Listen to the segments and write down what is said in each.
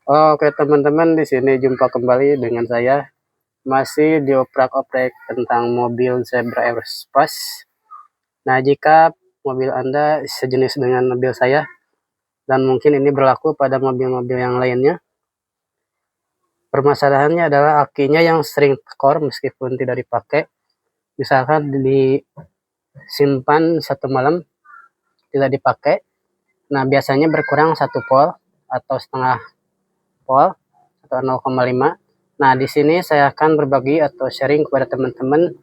Oke teman-teman, di sini jumpa kembali dengan saya masih di oprek-oprek tentang mobil Zebra Aerospace. Nah, jika mobil Anda sejenis dengan mobil saya dan mungkin ini berlaku pada mobil-mobil yang lainnya, permasalahannya adalah akinya yang sering tekor meskipun tidak dipakai. Misalkan disimpan satu malam tidak dipakai. Nah, biasanya berkurang 1 volt atau setengah volt atau 0,5. Nah, di sini saya akan berbagi atau sharing kepada teman-teman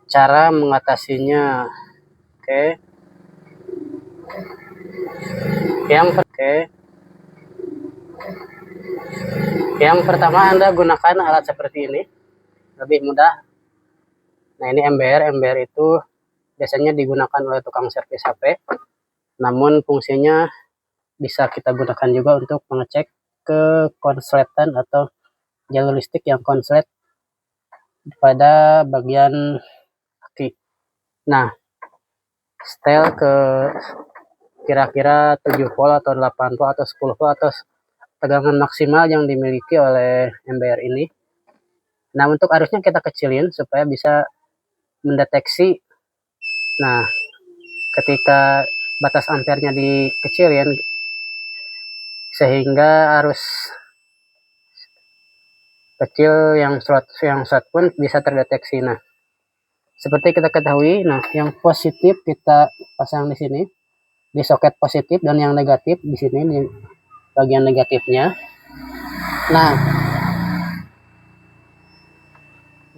cara mengatasinya. Oke. Yang pertama Anda gunakan alat seperti ini. Lebih mudah. Nah, ini MBR. MBR itu biasanya digunakan oleh tukang servis HP. Namun fungsinya bisa kita gunakan juga untuk mengecek ke konsletan atau jalur listrik yang konslet pada bagian aki. Nah, setel ke kira-kira 7 volt atau 8 volt atau 10 volt atau tegangan maksimal yang dimiliki oleh MBR ini. Nah, untuk arusnya kita kecilin supaya bisa mendeteksi. Nah, ketika batas ampernya dikecilin sehingga arus kecil yang short pun bisa terdeteksi. Nah, seperti kita ketahui, nah yang positif kita pasang di sini di soket positif dan yang negatif di sini di bagian negatifnya. Nah,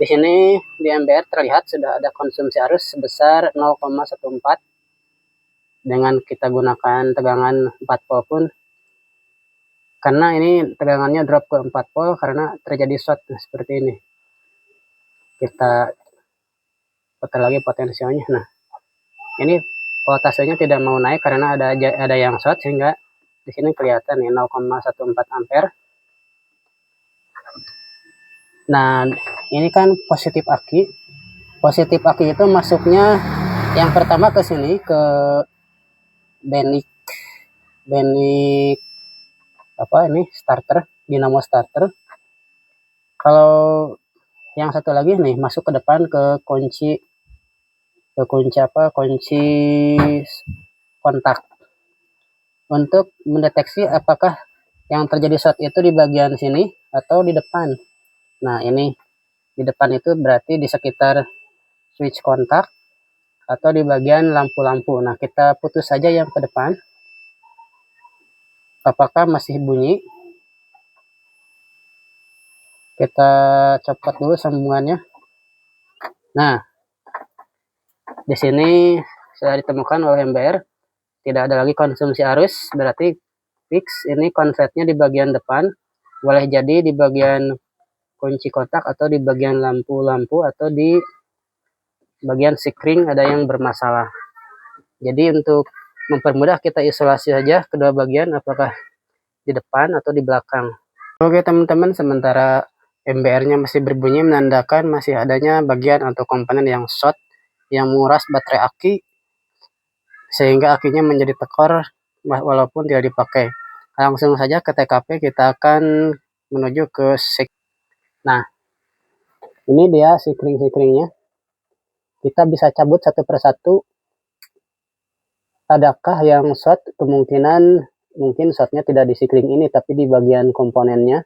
di sini di MBR terlihat sudah ada konsumsi arus sebesar 0,14 dengan kita gunakan tegangan 4 volt pun, karena ini tegangannya drop ke 4 volt karena terjadi short seperti ini. Kita putar lagi potensialnya. Nah, ini voltasenya tidak mau naik karena ada yang short, sehingga di sini kelihatan nih 0,14 ampere. Nah, ini kan positif aki. Positif aki itu masuknya yang pertama ke sini ke benik apa ini starter, dinamo starter. Kalau yang satu lagi nih masuk ke depan ke kunci kontak untuk mendeteksi apakah yang terjadi short itu di bagian sini atau di depan. Nah, ini di depan itu berarti di sekitar switch kontak atau di bagian lampu-lampu. Nah, kita putus saja yang ke depan. Apakah masih bunyi? Kita copot dulu sambungannya. Nah, di sini sudah ditemukan oleh MBR tidak ada lagi konsumsi arus, berarti fix. Ini konsletnya di bagian depan, boleh jadi di bagian kunci kontak atau di bagian lampu-lampu atau di bagian sikring ada yang bermasalah. Jadi untuk mempermudah kita isolasi saja kedua bagian, apakah di depan atau di belakang. Oke teman-teman, sementara MBR-nya masih berbunyi menandakan masih adanya bagian atau komponen yang short yang menguras baterai aki sehingga akinya menjadi tekor walaupun tidak dipakai. Langsung saja ke TKP, kita akan menuju ke Nah, ini dia sikring-sikringnya. Kita bisa cabut satu persatu. Adakah yang short? Kemungkinan mungkin shortnya tidak di sikring ini tapi di bagian komponennya.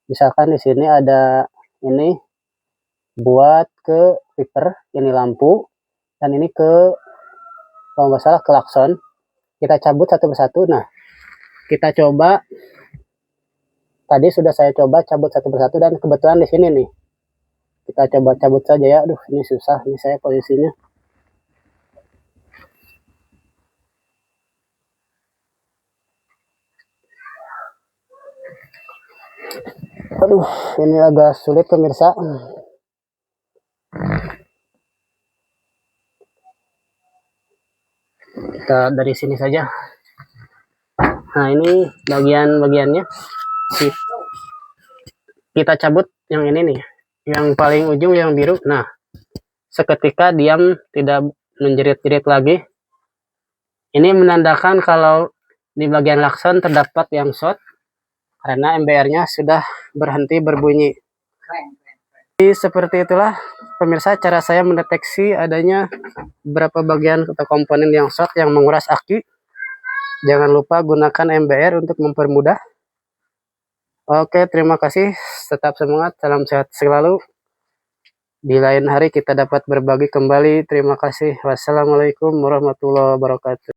Misalkan di sini ada ini buat ke wiper, ini lampu, dan ini ke kalau nggak salah klakson. Kita cabut satu persatu. Nah, kita coba. Tadi sudah saya coba cabut satu persatu dan kebetulan di sini nih. Kita coba cabut saja ya. Aduh, ini susah nih saya posisinya. Aduh, ini agak sulit pemirsa. Kita dari sini saja. Nah, ini bagian-bagiannya. Kita cabut yang ini nih. Yang paling ujung yang biru. Nah, seketika diam, tidak menjerit-jerit lagi. Ini menandakan kalau di bagian klakson terdapat yang short. karena MBR-nya sudah berhenti berbunyi. Jadi, seperti itulah pemirsa cara saya mendeteksi adanya beberapa bagian atau komponen yang short yang menguras aki. Jangan lupa gunakan MBR untuk mempermudah. Oke, terima kasih. Tetap semangat, salam sehat selalu. Di lain hari kita dapat berbagi kembali. Terima kasih. Wassalamualaikum warahmatullahi wabarakatuh.